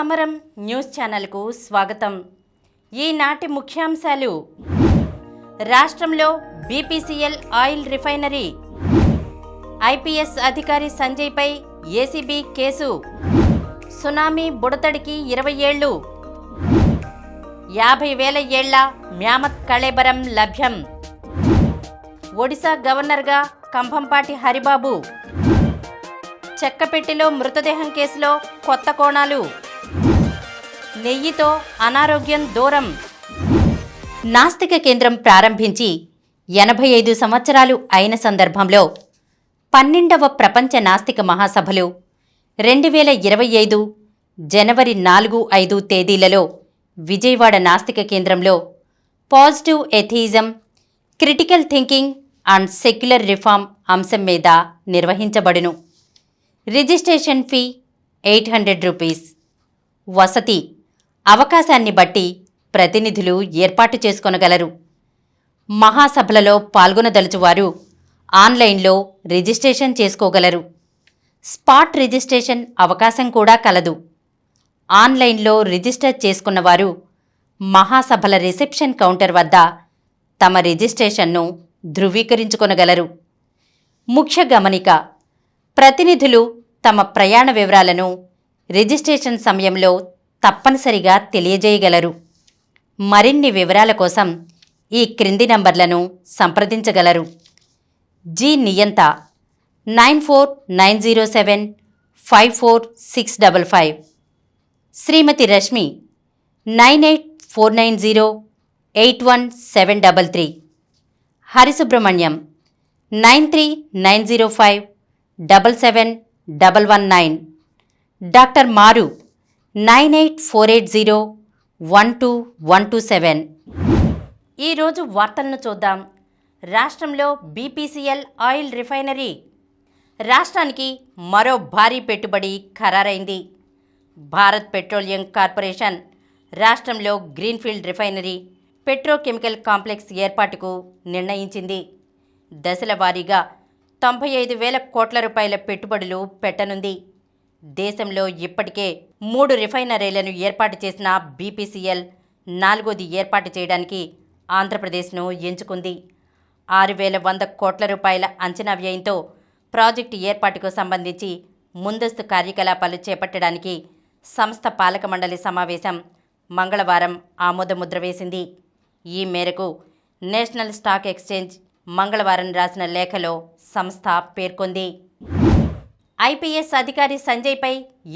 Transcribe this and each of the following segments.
Amaram news ఛానల్కు స్వాగతం. ఈనాటి ముఖ్యాంశాలు: రాష్ట్రంలో బీపీసీఎల్ ఆయిల్ రిఫైనరీ, ఐపీఎస్ అధికారి సంజయ్పై ఏసీబీ కేసు, సునామీ బుడతడికి 20 ఏళ్లు, 50,000 ఏళ్ల మ్యామత్ కళేబరం లభ్యం, ఒడిశా గవర్నర్గా కంభంపాటి హరిబాబు, చెక్కపెట్టిలో మృతదేహం కేసులో కొత్త కోణాలు, నెయ్యితో అనారోగ్యం దూరం. నాస్తిక కేంద్రం ప్రారంభించి 85 సంవత్సరాలు అయిన సందర్భంలో 12వ ప్రపంచ నాస్తిక మహాసభలు 2025 జనవరి 4-5 తేదీలలో విజయవాడ నాస్తిక కేంద్రంలో positive atheism, critical thinking and secular reform అంశం మీద నిర్వహించబడును. Registration fee 800 rupees. వసతి అవకాశాన్ని బట్టి ప్రతినిధులు ఏర్పాటు చేసుకొనగలరు. మహాసభలలో పాల్గొనదలుచువారు ఆన్లైన్లో రిజిస్ట్రేషన్ చేసుకోగలరు. స్పాట్ రిజిస్ట్రేషన్ అవకాశం కూడా కలదు. ఆన్లైన్లో రిజిస్టర్ చేసుకున్నవారు మహాసభల రిసెప్షన్ కౌంటర్ వద్ద తమ రిజిస్ట్రేషన్ను ధృవీకరించుకొనగలరు. ముఖ్య గమనిక: ప్రతినిధులు తమ ప్రయాణ వివరాలను రిజిస్ట్రేషన్ సమయంలో తప్పనిసరిగా తెలియజేయగలరు. మరిన్ని వివరాల కోసం ఈ క్రింది నంబర్లను సంప్రదించగలరు. జి నియంత 9490754655, శ్రీమతి రష్మి 9849081733, హరిసుబ్రహ్మణ్యం 9390577119, డాక్టర్ మారు 9848012127. ఈరోజు వార్తలను చూద్దాం. రాష్ట్రంలో బీపీసీఎల్ ఆయిల్ రిఫైనరీ. రాష్ట్రానికి మరో భారీ పెట్టుబడి ఖరారైంది. భారత్ పెట్రోలియం కార్పొరేషన్ రాష్ట్రంలో గ్రీన్ఫీల్డ్ రిఫైనరీ, పెట్రోకెమికల్ కాంప్లెక్స్ ఏర్పాటుకు నిర్ణయించింది. దశల వారీగా 95,000 కోట్ల రూపాయల పెట్టుబడులు పెట్టనుంది. దేశంలో ఇప్పటికే 3 రిఫైనరీలను ఏర్పాటు చేసిన బీపీసీఎల్ 4వది ఏర్పాటు చేయడానికి ఆంధ్రప్రదేశ్ను ఎంచుకుంది. 6,100 కోట్ల రూపాయల అంచనా వ్యయంతో ప్రాజెక్టు ఏర్పాటుకు సంబంధించి ముందస్తు కార్యకలాపాలు చేపట్టడానికి సంస్థ పాలక మండలి సమావేశం మంగళవారం ఆమోదముద్ర వేసింది. ఈ మేరకు నేషనల్ స్టాక్ ఎక్స్చేంజ్ మంగళవారం రాసిన లేఖలో సంస్థ పేర్కొంది. ఐపీఎస్ అధికారి సంజయ్పై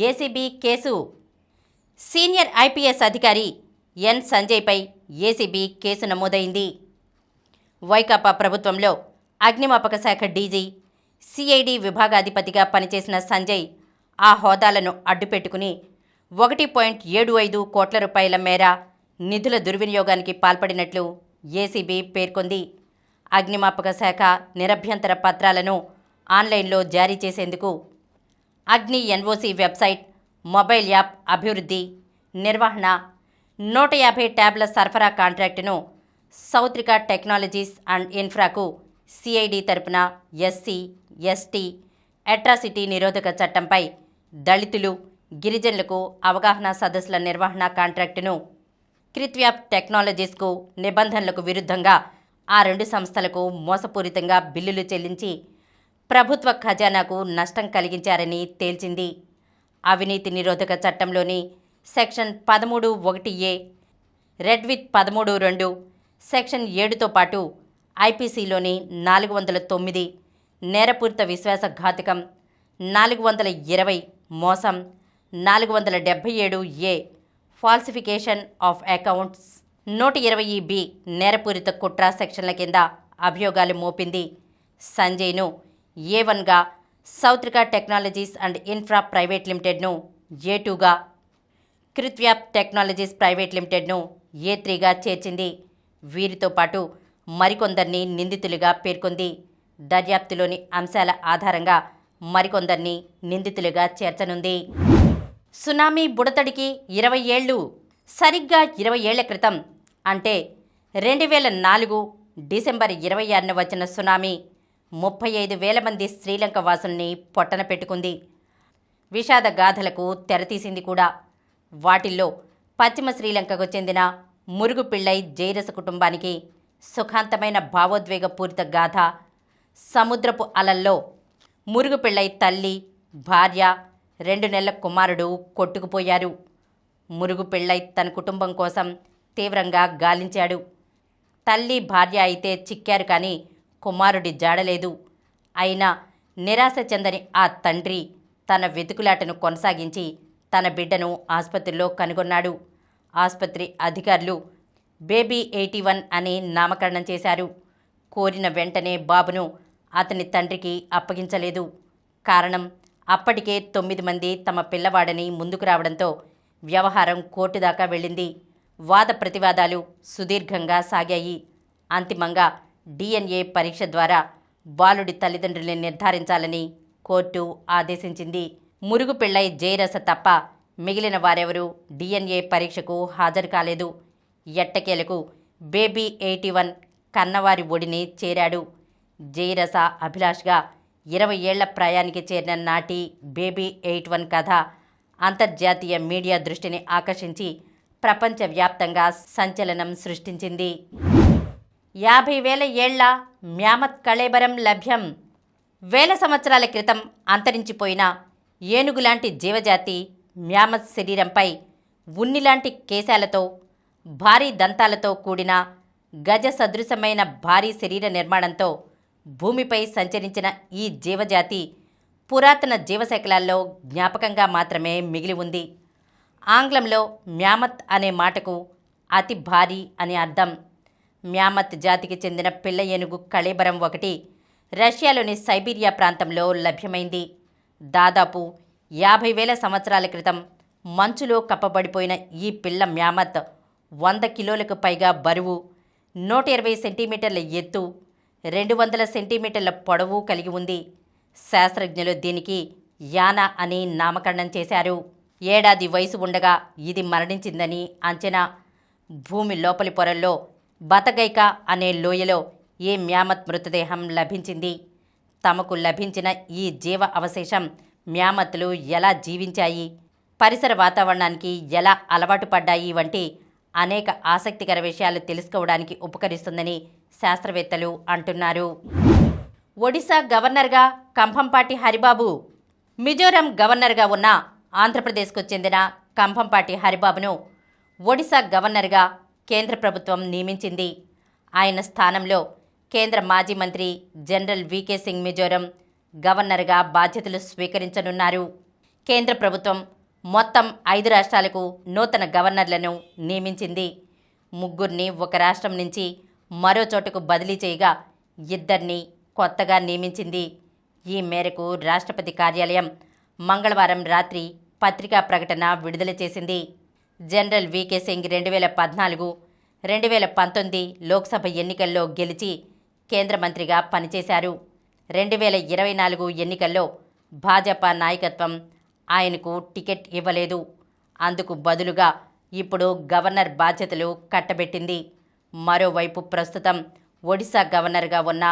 ఏసీబీ కేసు. సీనియర్ ఐపీఎస్ అధికారి ఎన్ సంజయ్పై ఏసీబీ కేసు నమోదైంది. వైకాపా ప్రభుత్వంలో అగ్నిమాపక శాఖ డీజీ, సిఐడి విభాగాధిపతిగా పనిచేసిన సంజయ్ ఆ హోదాలను అడ్డుపెట్టుకుని 1.75 కోట్ల రూపాయల మేర నిధుల దుర్వినియోగానికి పాల్పడినట్లు ఏసీబీ పేర్కొంది. అగ్నిమాపక శాఖ నిరభ్యంతర పత్రాలను ఆన్లైన్లో జారీ చేసేందుకు అగ్ని ఎన్ఓసి వెబ్సైట్, మొబైల్ యాప్ అభివృద్ధి, నిర్వహణ, 150 ట్యాబ్ల సరఫరా కాంట్రాక్టును సౌత్రిక టెక్నాలజీస్ అండ్ ఇన్ఫ్రాకు సిఐడి తరపున ఎస్సీ, ఎస్టీ, అట్రాసిటీ నిరోధక చట్టంపై దళితులు, గిరిజనులకు అవగాహన సదస్సుల నిర్వహణ కాంట్రాక్టును క్రిత్వ్యాప్ టెక్నాలజీస్కు నిబంధనలకు విరుద్ధంగా ఆ 2 సంస్థలకు మోసపూరితంగా బిల్లులు చెల్లించి ప్రభుత్వ ఖజానాకు నష్టం కలిగించారని తేల్చింది. అవినీతి నిరోధక చట్టంలోని section 13(1)(a), read with 13(2), section 7తో పాటు ఐపీసీలోని 409 నేరపూరిత విశ్వాసఘాతకం, 420 మోసం, 477(a) falsification of accounts, 120(b) నేరపూరిత కుట్ర సెక్షన్ల కింద అభియోగాలు మోపింది. సంజయ్ను A1గా, సౌత్రిక టెక్నాలజీస్ అండ్ ఇన్ఫ్రా ప్రైవేట్ లిమిటెడ్ను A2గా, క్రిత్వ్యాప్ టెక్నాలజీస్ ప్రైవేట్ లిమిటెడ్ను A3గా చేర్చింది. వీరితో పాటు మరికొందరిని నిందితులుగా పేర్కొంది. దర్యాప్తులోని అంశాల ఆధారంగా మరికొందరిని నిందితులుగా చేర్చనుంది. సునామీ బుడతడికి 20 ఏళ్లు. సరిగ్గా 20 ఏళ్ల క్రితం, అంటే 2004 డిసెంబర్ 26న వచ్చిన సునామీ 35,000 మంది శ్రీలంక వాసుల్ని పొట్టన పెట్టుకుంది. విషాద గాథలకు తెరతీసింది కూడా. వాటిల్లో పశ్చిమ శ్రీలంకకు చెందిన మురుగు పిళ్ళై జైరస కుటుంబానికి సుఖాంతమైన భావోద్వేగపూరిత గాథ. సముద్రపు అలల్లో మురుగు పిళ్ళై తల్లి, భార్య, 2 నెలల కుమారుడు కొట్టుకుపోయారు. మురుగు పిళ్ళై తన కుటుంబం కోసం తీవ్రంగా గాలించాడు. తల్లి, భార్య అయితే చిక్కారు, కానీ కుమారుడి జాడలేదు. అయినా నిరాశ చెందని ఆ తండ్రి తన వెతుకులాటను కొనసాగించి తన బిడ్డను ఆసుపత్రిలో కనుగొన్నాడు. ఆసుపత్రి అధికారులు బేబీ 81 అని నామకరణం చేశారు. కోరిన వెంటనే బాబును అతని తండ్రికి అప్పగించలేదు. కారణం, అప్పటికే 9 మంది తమ పిల్లవాడని ముందుకు రావడంతో వ్యవహారం కోర్టు దాకా వెళ్ళింది. వాద ప్రతివాదాలు సుదీర్ఘంగా సాగాయి. అంతిమంగా DNA పరీక్ష ద్వారా బాలుడి తల్లిదండ్రుల్ని నిర్ధారించాలని కోర్టు ఆదేశించింది. మురుగు పిళ్ళై జైరస తప్ప మిగిలిన వారెవరూ DNA పరీక్షకు హాజరు కాలేదు. ఎట్టకేలకు బేబీ 81 కన్నవారి ఒడిని చేరాడు. జైరస అభిలాష్గా 20 ఏళ్ల ప్రాయానికి చేరిన నాటి బేబీ 81 కథ అంతర్జాతీయ మీడియా దృష్టిని ఆకర్షించి ప్రపంచవ్యాప్తంగా సంచలనం సృష్టించింది. 50,000 ఏళ్ల మ్యామత్ కళేబరం లభ్యం. వేల సంవత్సరాల క్రితం అంతరించిపోయిన ఏనుగులాంటి జీవజాతి మ్యామత్ శరీరంపై ఉన్నిలాంటి కేశాలతో, భారీ దంతాలతో కూడిన గజ సదృశమైన భారీ శరీర నిర్మాణంతో భూమిపై సంచరించిన ఈ జీవజాతి పురాతన జీవశకలాల్లో జ్ఞాపకంగా మాత్రమే మిగిలి ఉంది. ఆంగ్లంలో మ్యామత్ అనే మాటకు అతి భారీ అని అర్థం. మ్యామత్ జాతికి చెందిన పిల్ల ఏనుగు కళేబరం ఒకటి రష్యాలోని సైబీరియా ప్రాంతంలో లభ్యమైంది. దాదాపు 50,000 సంవత్సరాల క్రితం మంచులో కప్పబడిపోయిన ఈ పిల్ల మ్యామత్ 100 కిలోలకు పైగా బరువు, 120 సెంటీమీటర్ల ఎత్తు, 200 సెంటీమీటర్ల పొడవు కలిగి ఉంది. శాస్త్రజ్ఞులు దీనికి యానా అని నామకరణం చేశారు. ఏడాది వయసు ఉండగా ఇది మరణించిందని అంచనా. భూమి లోపలి పొరల్లో బతగైక అనే లోయలో ఈ మ్యామత్ మృతదేహం లభించింది. తమకు లభించిన ఈ జీవ అవశేషం మ్యామత్లు ఎలా జీవించాయి, పరిసర వాతావరణానికి ఎలా అలవాటు పడ్డాయి వంటి అనేక ఆసక్తికర విషయాలు తెలుసుకోవడానికి ఉపకరిస్తుందని శాస్త్రవేత్తలు అంటున్నారు. ఒడిశా గవర్నర్గా కంభంపాటి హరిబాబు. మిజోరాం గవర్నర్గా ఉన్న ఆంధ్రప్రదేశ్కు చెందిన కంభంపాటి హరిబాబును ఒడిశా గవర్నర్గా కేంద్ర ప్రభుత్వం నియమించింది. ఆయన స్థానంలో కేంద్ర మాజీ మంత్రి జనరల్ వికే సింగ్ మిజోరం గవర్నర్గా బాధ్యతలు స్వీకరించనున్నారు. కేంద్ర ప్రభుత్వం మొత్తం 5 రాష్ట్రాలకు నూతన గవర్నర్లను నియమించింది. 3 ఒక రాష్ట్రం నుంచి మరో చోటుకు బదిలీ చేయగా 2 కొత్తగా నియమించింది. ఈ మేరకు రాష్ట్రపతి కార్యాలయం మంగళవారం రాత్రి పత్రికా ప్రకటన విడుదల చేసింది. జనరల్ వికే సింగ్ 2014, 2019 లోక్సభ ఎన్నికల్లో గెలిచి కేంద్ర మంత్రిగా పనిచేశారు. 2024 ఎన్నికల్లో భాజపా నాయకత్వం ఆయనకు టికెట్ ఇవ్వలేదు. అందుకు బదులుగా ఇప్పుడు గవర్నర్ బాధ్యతలు కట్టబెట్టింది. మరోవైపు ప్రస్తుతం ఒడిశా గవర్నర్గా ఉన్న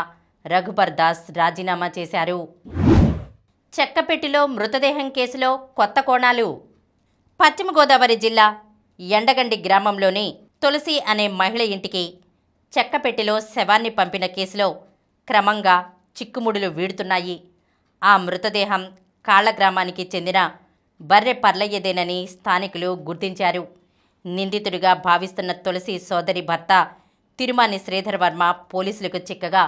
రఘుబర్ దాస్ రాజీనామా చేశారు. చెక్కపెట్టిలో మృతదేహం కేసులో కొత్త కోణాలు. పశ్చిమ గోదావరి జిల్లా ఎండగండి గ్రామంలోని తులసి అనే మహిళ ఇంటికి చెక్కపెట్టిలో శవాన్ని పంపిన కేసులో క్రమంగా చిక్కుముడులు వీడుతున్నాయి. ఆ మృతదేహం కాళ్ల గ్రామానికి చెందిన బర్రె పర్లయ్యదేనని స్థానికులు గుర్తించారు. నిందితుడిగా భావిస్తున్న తులసి సోదరి భర్త తిరుమాని శ్రీధర్ వర్మ పోలీసులకు చిక్కగా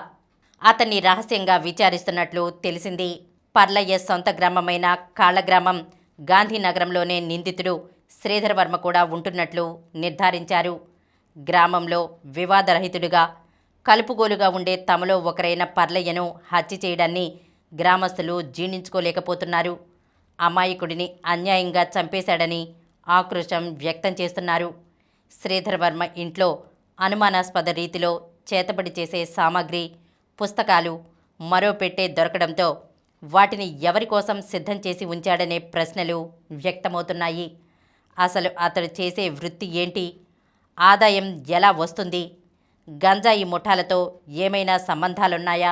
అతన్ని రహస్యంగా విచారిస్తున్నట్లు తెలిసింది. పర్లయ్య సొంత గ్రామమైన కాళ్ల గ్రామం గాంధీనగరంలోనే నిందితుడు శ్రీధర్ వర్మ కూడా ఉంటున్నట్లు నిర్ధారించారు. గ్రామంలో వివాదరహితుడిగా కలుపుగోలుగా ఉండే తమలో ఒకరైన పర్లయ్యను హత్య చేయడాన్ని గ్రామస్తులు జీర్ణించుకోలేకపోతున్నారు. అమాయకుడిని అన్యాయంగా చంపేశాడని ఆక్రోశం వ్యక్తం చేస్తున్నారు. శ్రీధర్ వర్మ ఇంట్లో అనుమానాస్పద రీతిలో చేతబడి చేసే సామాగ్రి, పుస్తకాలు, మరో పెట్టె దొరకడంతో వాటిని ఎవరి కోసం సిద్ధం చేసి ఉంచాడనే ప్రశ్నలు వ్యక్తమవుతున్నాయి. అసలు అతడు చేసే వృత్తి ఏంటి? ఆదాయం ఎలా వస్తుంది? గంజాయి ముఠాలతో ఏమైనా సంబంధాలున్నాయా?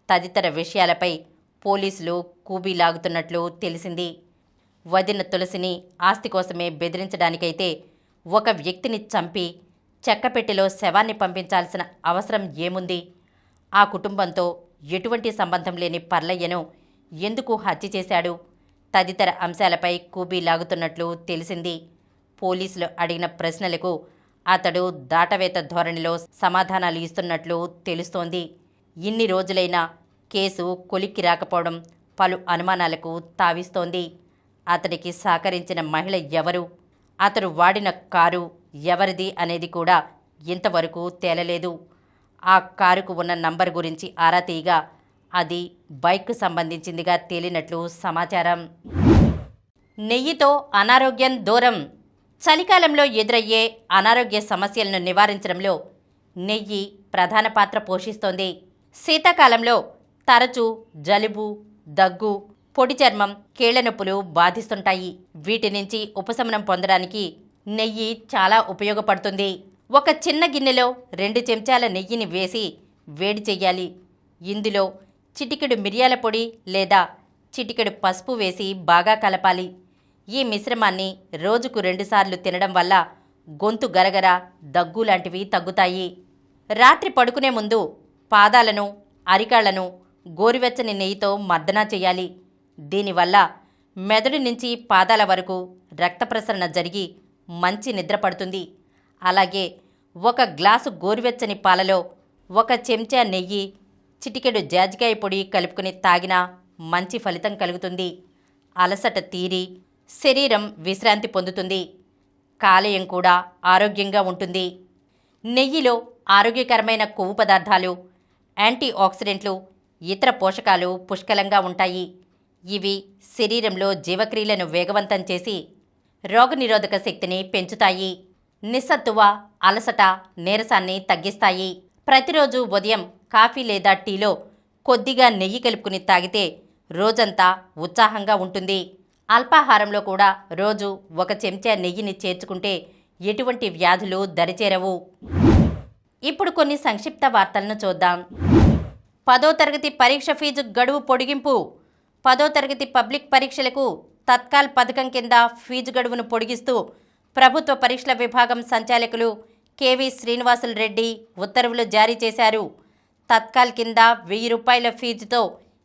తదితర విషయాలపై పోలీసులు కూబీలాగుతున్నట్లు తెలిసింది. వదిన తులసిని ఆస్తి కోసమే బెదిరించడానికైతే ఒక వ్యక్తిని చంపి చెక్కపెట్టెలో శవాన్ని పంపించాల్సిన అవసరం ఏముంది? ఆ కుటుంబంతో ఎటువంటి సంబంధం లేని పర్లయ్యను ఎందుకు హత్య చేశాడు? తదితర అంశాలపై కూబీ లాగుతున్నట్లు తెలిసింది. పోలీసులు అడిగిన ప్రశ్నలకు అతడు దాటవేత ధోరణిలో సమాధానాలు ఇస్తున్నట్లు తెలుస్తోంది. ఇన్ని రోజులైనా కేసు కొలిక్కి రాకపోవడం పలు అనుమానాలకు తావిస్తోంది. అతడికి సహకరించిన మహిళ ఎవరు? అతడు వాడిన కారు ఎవరిది అనేది కూడా ఇంతవరకు తేలలేదు. ఆ కారుకు ఉన్న నంబర్ గురించి ఆరా తీయగా అది బైక్కు సంబంధించిందిగా తేలినట్లు సమాచారం. నెయ్యితో అనారోగ్యం దూరం. చలికాలంలో ఎదురయ్యే అనారోగ్య సమస్యలను నివారించడంలో నెయ్యి ప్రధాన పాత్ర పోషిస్తోంది. శీతాకాలంలో తరచూ జలుబు, దగ్గు, పొడి చర్మం, కీళ్ల నొప్పులు బాధిస్తుంటాయి. వీటి నుంచి ఉపశమనం పొందడానికి నెయ్యి చాలా ఉపయోగపడుతుంది. ఒక చిన్న గిన్నెలో 2 చెంచాల నెయ్యిని వేసి వేడి చెయ్యాలి. ఇందులో చిటికెడు మిరియాల పొడి లేదా చిటికెడు పసుపు వేసి బాగా కలపాలి. ఈ మిశ్రమాన్ని రోజుకు 2 సార్లు తినడం వల్ల గొంతు గరగర, దగ్గు లాంటివి తగ్గుతాయి. రాత్రి పడుకునే ముందు పాదాలను, అరికాళ్లను గోరువెచ్చని నెయ్యితో మర్దనా చేయాలి. దీనివల్ల మెదడు నుంచి పాదాల వరకు రక్త ప్రసరణ జరిగి మంచి నిద్ర పడుతుంది. అలాగే 1 గ్లాసు గోరువెచ్చని పాలలో 1 చెంచా నెయ్యి, చిటికెడు జాజికాయ పొడి కలుపుకుని తాగినా మంచి ఫలితం కలుగుతుంది. అలసట తీరి శరీరం విశ్రాంతి పొందుతుంది. కాలేయం కూడా ఆరోగ్యంగా ఉంటుంది. నెయ్యిలో ఆరోగ్యకరమైన కొవ్వు పదార్థాలు, యాంటీ ఆక్సిడెంట్లు, ఇతర పోషకాలు పుష్కలంగా ఉంటాయి. ఇవి శరీరంలో జీవక్రియలను వేగవంతం చేసి రోగనిరోధక శక్తిని పెంచుతాయి. నిస్సత్తువ, అలసట, నీరసాన్ని తగ్గిస్తాయి. ప్రతిరోజు ఉదయం కాఫీ లేదా టీలో కొద్దిగా నెయ్యి కలుపుకుని తాగితే రోజంతా ఉత్సాహంగా ఉంటుంది. అల్పాహారంలో కూడా రోజు 1 చెంచా నెయ్యిని చేర్చుకుంటే ఎటువంటి వ్యాధులు దరిచేరవు. ఇప్పుడు కొన్ని సంక్షిప్త వార్తలను చూద్దాం. 10వ తరగతి పరీక్ష ఫీజు గడువు పొడిగింపు. 10వ తరగతి పబ్లిక్ పరీక్షలకు తత్కాల్ పథకం కింద ఫీజు గడువును పొడిగిస్తూ ప్రభుత్వ పరీక్షల విభాగం సంచాలకులు కెవి శ్రీనివాసులు రెడ్డి ఉత్తర్వులు జారీ చేశారు. తత్కాల్ కింద 1000 రూపాయల ఫీజుతో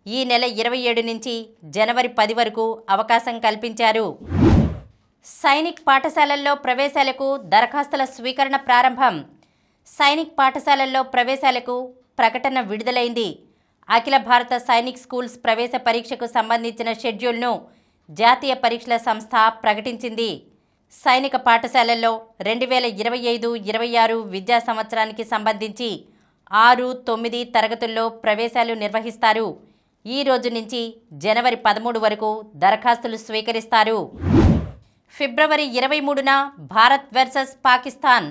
ఈ నెల 27 నుంచి జనవరి 10 వరకు అవకాశం కల్పించారు. సైనిక్ పాఠశాలల్లో ప్రవేశాలకు దరఖాస్తుల స్వీకరణ ప్రారంభం. సైనిక్ పాఠశాలల్లో ప్రవేశాలకు ప్రకటన విడుదలైంది. అఖిల భారత సైనిక్ స్కూల్స్ ప్రవేశ పరీక్షకు సంబంధించిన షెడ్యూల్ను జాతీయ పరీక్షల సంస్థ ప్రకటించింది. సైనిక పాఠశాలల్లో 2025-26 విద్యా సంవత్సరానికి సంబంధించి 6, 9 తరగతుల్లో ప్రవేశాలు నిర్వహిస్తారు. ఈ రోజు నుంచి జనవరి 13 వరకు దరఖాస్తులు స్వీకరిస్తారు. ఫిబ్రవరి 23న Bharat versus Pakistan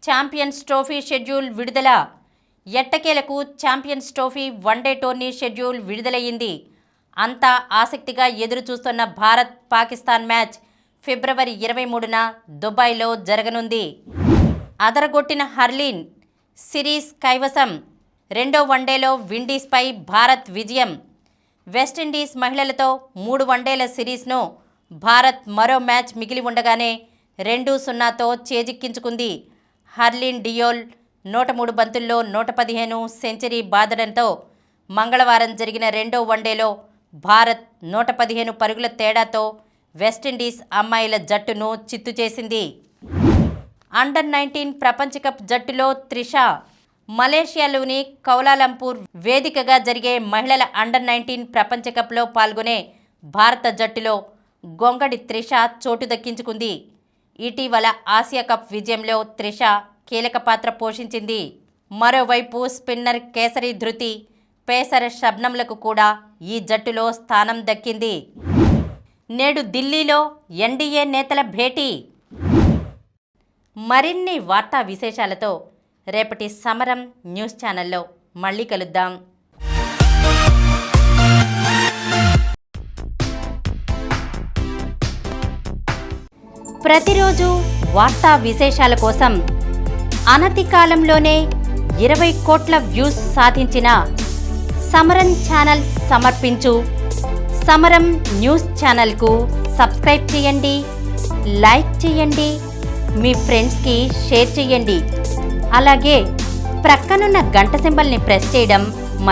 champions trophy schedule విడుదల. ఎట్టకేలకు champions trophy one day tourney schedule విడుదలయ్యింది. అంతా ఆసక్తిగా ఎదురుచూస్తున్న భారత్ పాకిస్తాన్ మ్యాచ్ ఫిబ్రవరి 23న దుబాయ్లో జరగనుంది. అదరగొట్టిన హర్లీన్ సిరీస్ కైవసం. 2వ వన్డేలో విండీస్పై భారత్ విజయం. వెస్టిండీస్ మహిళలతో 3 వన్డేల సిరీస్ను భారత్ మరో మ్యాచ్ మిగిలి ఉండగానే 2-0తో చేజిక్కించుకుంది. హర్లీన్ డియోల్ 103 బంతుల్లో 115 సెంచరీ బాదడంతో మంగళవారం జరిగిన 2వ వన్డేలో భారత్ 115 పరుగుల తేడాతో వెస్టిండీస్ అమ్మాయిల జట్టును చిత్తు చేసింది. అండర్-19 ప్రపంచ కప్ జట్టులో త్రిష. మలేషియాలోని కౌలాలంపూర్ వేదికగా జరిగే మహిళల అండర్-19 ప్రపంచ కప్లో పాల్గొనే భారత జట్టులో గొంగడి త్రిష చోటు దక్కించుకుంది. ఇటీవల ఆసియా కప్ విజయంలో త్రిష కీలక పాత్ర పోషించింది. మరోవైపు స్పిన్నర్ కేసరి ధృతి, పేసర్ షబ్నంలకు కూడా ఈ జట్టులో స్థానం దక్కింది. నేడు ఢిల్లీలో ఎన్డీఏ నేతల భేటీ. మరిన్ని వార్తా విశేషాలతో రేపటి సమరం న్యూస్ ఛానల్లో మళ్ళీ కలుద్దాం. ప్రతిరోజు వార్తా విశేషాల కోసం అనతి కాలంలోనే 20 కోట్ల వ్యూస్ సాధించిన సమరం ఛానల్ సమర్పించు సమరం న్యూస్ ఛానల్కు సబ్స్క్రైబ్ చేయండి, లైక్ చేయండి, మీ ఫ్రెండ్స్కి షేర్ చేయండి. అలాగే ప్రక్కనున్న గంట సింబల్ని ప్రెస్ చేయడం